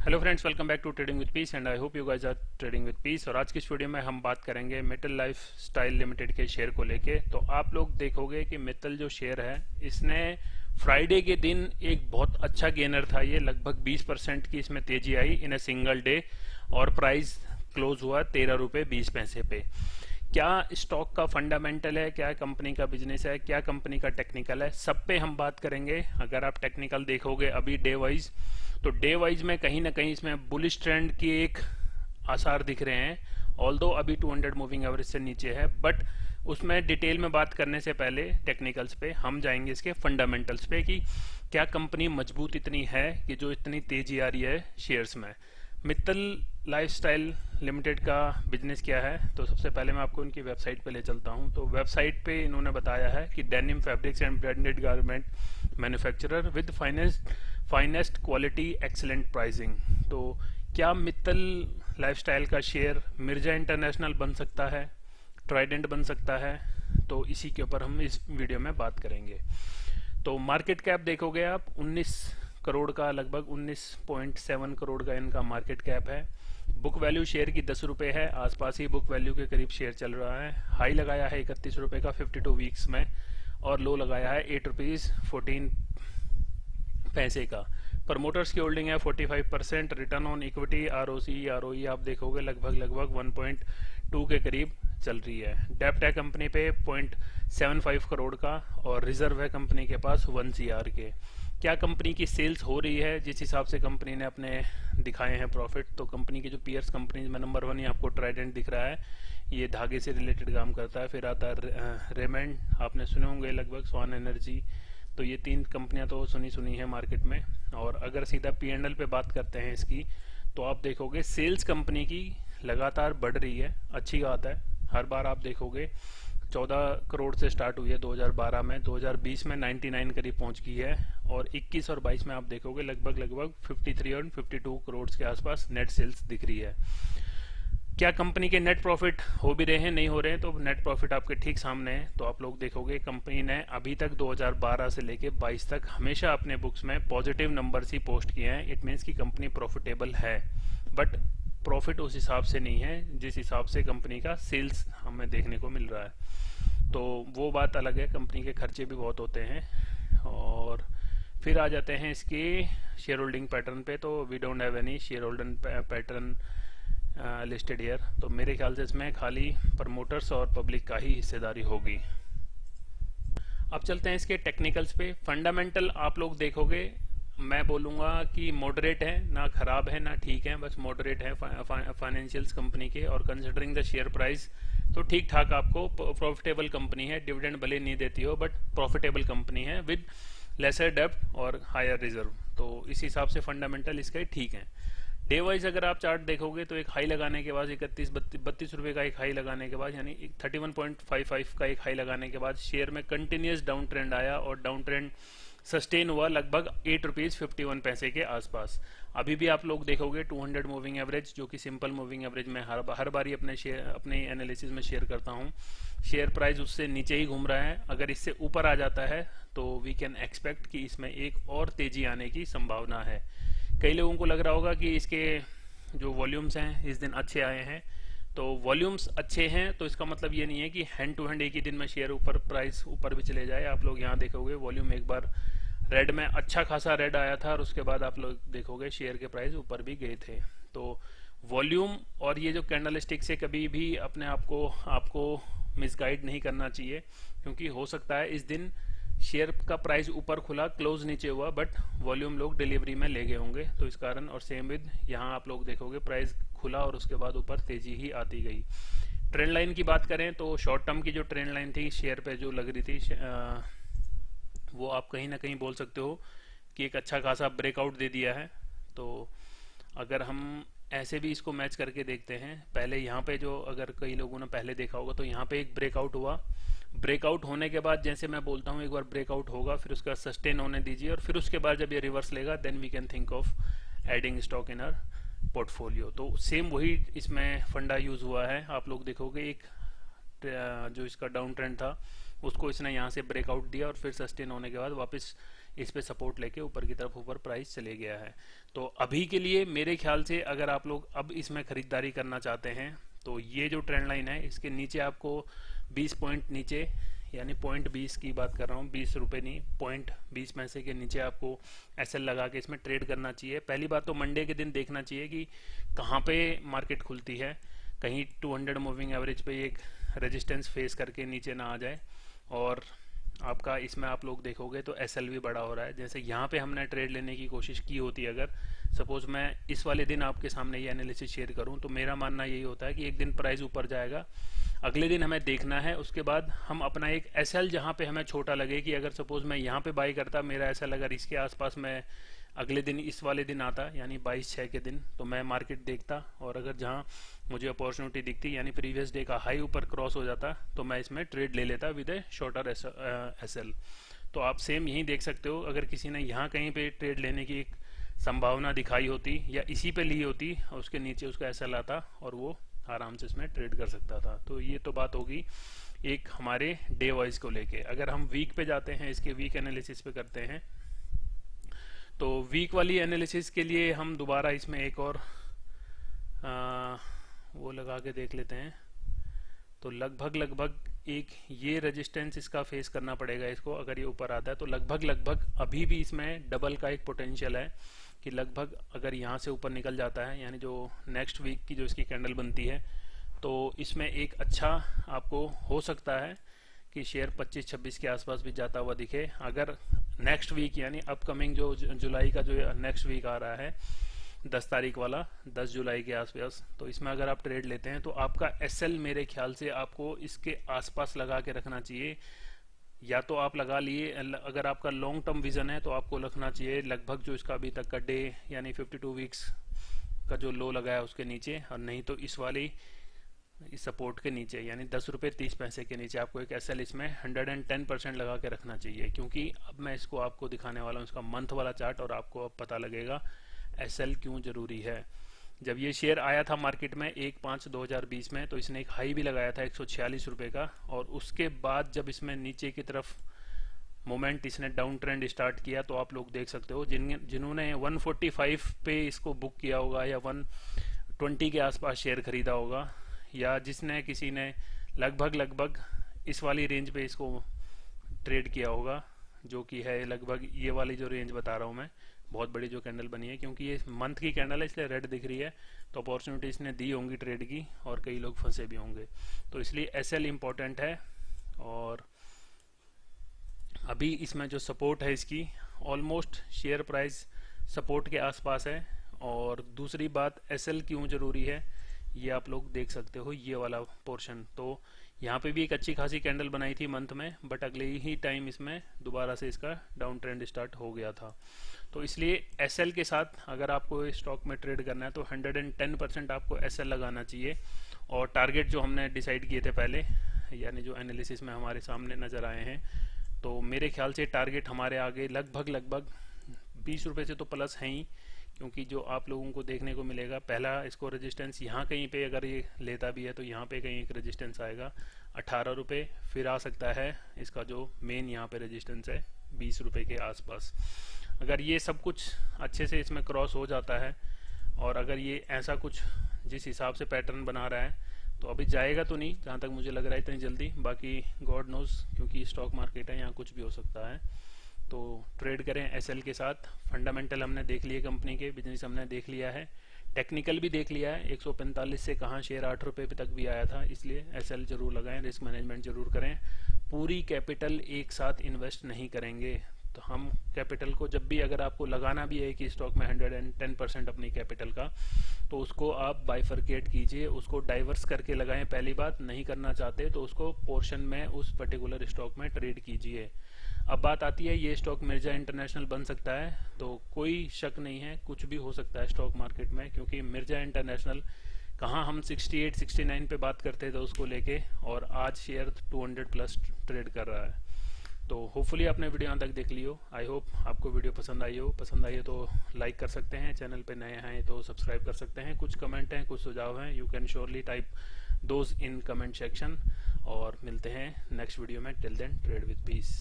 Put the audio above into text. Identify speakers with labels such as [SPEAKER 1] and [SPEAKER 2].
[SPEAKER 1] Hello friends, welcome back to trading with peace and I hope you guys are trading with peace. और आज की इस video में हम बात करेंगे मित्तल लाइफ स्टाइल लिमिटेड के शेयर को लेके। तो आप लोग देखोगे कि मित्तल जो शेयर है इसने फ्राइडे के दिन एक बहुत अच्छा गेनर था। ये लगभग 20% की इसमें तेजी आई इन ए सिंगल डे और प्राइस क्लोज हुआ 13 रुपये 20 पैसे पे। क्या स्टॉक का फंडामेंटल है, क्या कंपनी का बिजनेस है, क्या कंपनी का टेक्निकल है, सब पे हम बात करेंगे। अगर आप टेक्निकल देखोगे अभी डे वाइज, तो डे वाइज में कहीं ना कहीं इसमें बुलिश ट्रेंड की एक आसार दिख रहे हैं। ऑल्दो अभी 200 मूविंग एवरेज से नीचे है, बट उसमें डिटेल में बात करने से पहले टेक्निकल्स पे हम जाएंगे, इसके फंडामेंटल्स पे कि क्या कंपनी मजबूत इतनी है कि जो इतनी तेजी आ रही है शेयर्स में। मित्तल लाइफस्टाइल लिमिटेड का बिजनेस क्या है, तो सबसे पहले मैं आपको इनकी वेबसाइट पे ले चलता हूँ। तो वेबसाइट पे इन्होंने बताया है कि denim fabrics and branded garment manufacturer with finest quality excellent pricing. तो क्या मित्तल लाइफस्टाइल का शेयर मिर्जा इंटरनेशनल बन सकता है, ट्राइडेंट बन सकता है? तो इसी के ऊपर हम इस वीडियो में बात करेंगे। तो मार्केट कैप देखोगे आप 19 करोड़ का, लगभग 19.7 करोड़ का इनका मार्केट कैप है। बुक वैल्यू शेयर की 10 रुपये है, आसपास ही बुक वैल्यू के करीब शेयर चल रहा है। हाई लगाया है 31 रुपये का 52 वीक्स में और लो लगाया है 8 रुपीज़ 14 पैसे का। प्रमोटर्स की होल्डिंग है 45%। रिटर्न ऑन इक्विटी आरओई आप देखोगे लगभग 1.2 के करीब चल रही है। डेप्ट है कंपनी पे 0.75 करोड़ का और रिजर्व है कंपनी के पास 1 CR के। क्या कंपनी की सेल्स हो रही है जिस हिसाब से कंपनी ने अपने दिखाए हैं प्रॉफिट? तो कंपनी की जो पीयर्स कंपनीज में नंबर 1 ही आपको ट्राइडेंट दिख रहा है, ये धागे से रिलेटेड काम करता है। फिर आता है रेमेंड, आपने सुने होंगे लगभग, स्वान एनर्जी। तो ये 3 कंपनियां तो सुनी है मार्केट में। और अगर सीधा P&L पे बात करते हैं इसकी, तो आप देखोगे सेल्स कंपनी की लगातार बढ़ रही है, अच्छी बात है। हर बार आप देखोगे 14 करोड़ से स्टार्ट हुई है 2012 में, 2020 में 99 करीब पहुंच गई है और 21 और 22 में आप देखोगे लगभग 53 और 52 करोड़ के आसपास नेट सेल्स दिख रही है। क्या कंपनी के नेट प्रॉफिट हो भी रहे हैं, नहीं हो रहे हैं? तो नेट प्रॉफिट आपके ठीक सामने है। तो आप लोग देखोगे कंपनी ने अभी तक 2012 से लेके 22 तक हमेशा अपने बुक्स में पॉजिटिव नंबर्स ही पोस्ट किए हैं। इट मीन्स कि कंपनी प्रॉफिटेबल है, बट प्रॉफिट उस हिसाब से नहीं है जिस हिसाब से कंपनी का सेल्स हमें देखने को मिल रहा है। तो वो बात अलग है, कंपनी के खर्चे भी बहुत होते हैं। और फिर आ जाते हैं इसके शेयर होल्डिंग पैटर्न पे। तो we don't have any share holding pattern listed here. तो मेरे ख्याल से इसमें खाली प्रमोटर्स और पब्लिक का ही हिस्सेदारी होगी। अब चलते हैं इसके टेक्निकल्स पे। फंडामेंटल आप लोग देखोगे, मैं बोलूँगा कि मॉडरेट है, ना खराब है ना ठीक है, बस मॉडरेट है फाइनेंशियल्स कंपनी के। और कंसिडरिंग द शेयर प्राइस तो ठीक ठाक, आपको प्रॉफिटेबल कंपनी है। डिविडेंड भले नहीं देती हो बट प्रॉफिटेबल कंपनी है विद लेसर डेप्ट और हायर रिजर्व। तो इस हिसाब से फंडामेंटल इसके ठीक है। डे वाइज अगर आप चार्ट देखोगे तो एक हाई लगाने के बाद 32 रुपये का एक हाई लगाने के बाद, यानी 31.55 का एक हाई लगाने के बाद शेयर में कंटिन्यूस डाउन ट्रेंड आया और डाउन ट्रेंड सस्टेन हुआ लगभग 8 रुपीज़ 51 पैसे के आसपास। अभी भी आप लोग देखोगे 200 मूविंग एवरेज, जो कि सिंपल मूविंग एवरेज में हर बार ही अपने एनालिसिस में शेयर करता हूँ, शेयर प्राइस उससे नीचे ही घूम रहा है। अगर इससे ऊपर आ जाता है तो वी कैन एक्सपेक्ट कि इसमें एक और तेजी आने की संभावना है। कई लोगों को लग रहा होगा कि इसके जो वॉल्यूम्स हैं इस दिन अच्छे आए हैं। तो वॉल्यूम्स अच्छे हैं तो इसका मतलब ये नहीं है कि हैंड टू हैंड एक ही दिन में शेयर ऊपर, प्राइस ऊपर भी चले जाए। आप लोग यहाँ देखोगे वॉल्यूम एक बार रेड में अच्छा खासा रेड आया था और उसके बाद आप लोग देखोगे शेयर के प्राइस ऊपर भी गए थे। तो वॉल्यूम और ये जो कैंडल स्टिक से कभी भी अपने आपको मिसगाइड नहीं करना चाहिए, क्योंकि हो सकता है इस दिन शेयर का प्राइस ऊपर खुला, क्लोज नीचे हुआ, बट वॉल्यूम लोग डिलीवरी में ले गए होंगे तो इस कारण। और सेम विद यहाँ आप लोग देखोगे प्राइस खुला और उसके बाद ऊपर तेजी ही आती गई। ट्रेंड लाइन की बात करें तो शॉर्ट टर्म की जो ट्रेंड लाइन थी शेयर पे जो लग रही थी, वो आप कहीं ना कहीं बोल सकते हो कि एक अच्छा खासा ब्रेकआउट दे दिया है। तो अगर हम ऐसे भी इसको मैच करके देखते हैं, पहले यहाँ पे जो, अगर कई लोगों ने पहले देखा होगा, तो यहाँ पे एक ब्रेकआउट हुआ। ब्रेकआउट होने के बाद जैसे मैं बोलता हूँ एक बार ब्रेकआउट होगा, फिर उसका सस्टेन होने दीजिए और फिर उसके बाद जब ये रिवर्स लेगा then we can think of adding stock in our portfolio. तो सेम वही इसमें फंडा यूज हुआ है। आप लोग देखोगे एक जो इसका डाउन ट्रेंड था उसको इसने यहाँ से ब्रेकआउट दिया और फिर सस्टेन होने के बाद वापस इस पे सपोर्ट लेके ऊपर की तरफ ऊपर प्राइस चले गया है। तो अभी के लिए मेरे ख्याल से अगर आप लोग अब इसमें खरीदारी करना चाहते हैं तो ये जो ट्रेंड लाइन है इसके नीचे आपको 20 पॉइंट नीचे, यानी पॉइंट 20 की बात कर रहा हूँ, 20 रुपये नहीं, पॉइंट 20 पैसे के नीचे आपको एसएल लगा के इसमें ट्रेड करना चाहिए। पहली बात तो मंडे के दिन देखना चाहिए कि कहाँ पे मार्केट खुलती है, कहीं 200 मूविंग एवरेज पे एक रेजिस्टेंस फेस करके नीचे ना आ जाए। और आपका इसमें आप लोग देखोगे तो एसएल भी बड़ा हो रहा है। जैसे यहाँ पे हमने ट्रेड लेने की कोशिश की होती, अगर सपोज मैं इस वाले दिन आपके सामने ये एनालिसिस शेयर करूँ, तो मेरा मानना यही होता है कि एक दिन प्राइस ऊपर जाएगा, अगले दिन हमें देखना है, उसके बाद हम अपना एक एसएल जहाँ पे हमें छोटा लगे, कि अगर सपोज मैं यहाँ पे बाई करता, मेरा एसएल अगर इसके आसपास मैं अगले दिन इस वाले दिन आता यानी 22/6 के दिन, तो मैं मार्केट देखता और अगर जहाँ मुझे अपॉर्चुनिटी दिखती यानी प्रीवियस डे का हाई ऊपर क्रॉस हो जाता तो मैं इसमें ट्रेड ले लेता विद ए शॉर्टर एसएल। तो आप सेम यही देख सकते हो, अगर किसी ने यहाँ कहीं पे ट्रेड लेने की एक संभावना दिखाई होती या इसी पे ली होती और उसके नीचे उसका एसएल आता और वो आराम से इसमें ट्रेड कर सकता था। तो ये तो बात होगी एक हमारे डे वाइज को लेके। अगर हम वीक पे जाते हैं, इसके वीक एनालिसिस पे करते हैं, तो वीक वाली एनालिसिस के लिए हम दोबारा इसमें एक और वो लगा के देख लेते हैं। तो लगभग एक ये रेजिस्टेंस इसका फेस करना पड़ेगा इसको, अगर ये ऊपर आता है तो लगभग अभी भी इसमें डबल का एक पोटेंशियल है कि लगभग अगर यहाँ से ऊपर निकल जाता है, यानी जो नेक्स्ट वीक की जो इसकी कैंडल बनती है, तो इसमें एक अच्छा आपको हो सकता है कि शेयर 25-26 के आसपास भी जाता हुआ दिखे। अगर नेक्स्ट वीक यानी अपकमिंग जो जुलाई का जो नेक्स्ट वीक आ रहा है 10 तारीख वाला, 10 जुलाई के आसपास, तो इसमें अगर आप ट्रेड लेते हैं तो आपका एसएल मेरे ख्याल से आपको इसके आसपास लगा के रखना चाहिए। या तो आप लगा लिए, अगर आपका लॉन्ग टर्म विजन है तो आपको रखना चाहिए लगभग जो इसका अभी तक का डे यानी 52 वीक्स का जो लो लगा है उसके नीचे, और नहीं तो इस वाली इस सपोर्ट के नीचे यानी 10 रुपये 30 पैसे के नीचे आपको एक एसएल इसमें 110% लगा के रखना चाहिए। क्योंकि अब मैं इसको आपको दिखाने वाला हूँ इसका मंथ वाला चार्ट, और आपको अब पता लगेगा एसएल क्यों जरूरी है। जब ये शेयर आया था मार्केट में 1/5/2020 में, तो इसने एक हाई भी लगाया था 146 रुपये का, और उसके बाद जब इसमें नीचे की तरफ मोमेंट इसने डाउन ट्रेंड स्टार्ट किया, तो आप लोग देख सकते हो जिन्होंने 145 पे इसको बुक किया होगा या 120 के आसपास शेयर खरीदा होगा, या जिसने किसी ने लगभग इस वाली रेंज पे इसको ट्रेड किया होगा, जो कि है लगभग ये वाली जो रेंज बता रहा हूँ मैं, बहुत बड़ी जो कैंडल बनी है, क्योंकि ये मंथ की कैंडल है इसलिए रेड दिख रही है, तो अपॉर्चुनिटी इसने दी होंगी ट्रेड की और कई लोग फंसे भी होंगे। तो इसलिए एसएल इम्पोर्टेंट है। और अभी इसमें जो सपोर्ट है इसकी ऑलमोस्ट शेयर प्राइस सपोर्ट के आसपास है। और दूसरी बात एसएल क्यों ज़रूरी है ये आप लोग देख सकते हो, ये वाला पोर्शन। तो यहाँ पे भी एक अच्छी खासी कैंडल बनाई थी मंथ में, बट अगले ही टाइम इसमें दोबारा से इसका डाउन ट्रेंड स्टार्ट हो गया था। तो इसलिए एसएल के साथ अगर आपको स्टॉक में ट्रेड करना है तो 110% आपको एसएल लगाना चाहिए। और टारगेट जो हमने डिसाइड किए थे पहले, यानी जो एनालिसिस में हमारे सामने नज़र आए हैं, तो मेरे ख्याल से टारगेट हमारे आगे लगभग 20 रुपये से तो प्लस हैं ही, क्योंकि जो आप लोगों को देखने को मिलेगा, पहला इसको रेजिस्टेंस यहाँ कहीं पे अगर ये लेता भी है तो यहाँ पे कहीं एक रेजिस्टेंस आएगा 18 रुपये, फिर आ सकता है इसका जो मेन यहाँ पे रेजिस्टेंस है 20 रुपये के आसपास। अगर ये सब कुछ अच्छे से इसमें क्रॉस हो जाता है, और अगर ये ऐसा कुछ जिस हिसाब से पैटर्न बना रहा है, तो अभी जाएगा तो नहीं जहाँ तक मुझे लग रहा है इतनी जल्दी, बाकी गॉड नोज, क्योंकि स्टॉक मार्केट है यहाँ कुछ भी हो सकता है। तो ट्रेड करें एसएल के साथ। फंडामेंटल हमने देख लिए, कंपनी के बिजनेस हमने देख लिया है, टेक्निकल भी देख लिया है, 145 से कहाँ शेयर 8 रुपये तक भी आया था, इसलिए एसएल जरूर लगाएं, रिस्क मैनेजमेंट जरूर करें। पूरी कैपिटल एक साथ इन्वेस्ट नहीं करेंगे, तो हम कैपिटल को जब भी अगर आपको लगाना भी है कि स्टॉक में 110% अपनी कैपिटल का, तो उसको आप बाइफरकेट कीजिए, उसको डाइवर्स करके लगाएं। पहली बात, नहीं करना चाहते तो उसको पोर्शन में उस पर्टिकुलर स्टॉक में ट्रेड कीजिए। अब बात आती है ये स्टॉक मिर्जा इंटरनेशनल बन सकता है, तो कोई शक नहीं है, कुछ भी हो सकता है स्टॉक मार्केट में, क्योंकि मिर्जा इंटरनेशनल कहाँ हम 68-69 पे बात करते थे उसको लेके, और आज शेयर 200 प्लस ट्रेड कर रहा है। तो होपफुली आपने वीडियो यहाँ तक देख लियो। आई होप आपको वीडियो पसंद आई हो। पसंद आई हो तो लाइक कर सकते हैं, चैनल पे नए हैं तो सब्सक्राइब कर सकते हैं। कुछ कमेंट हैं, कुछ सुझाव हैं, you can surely type those in comment section. और मिलते हैं नेक्स्ट वीडियो में। Till then trade with piece.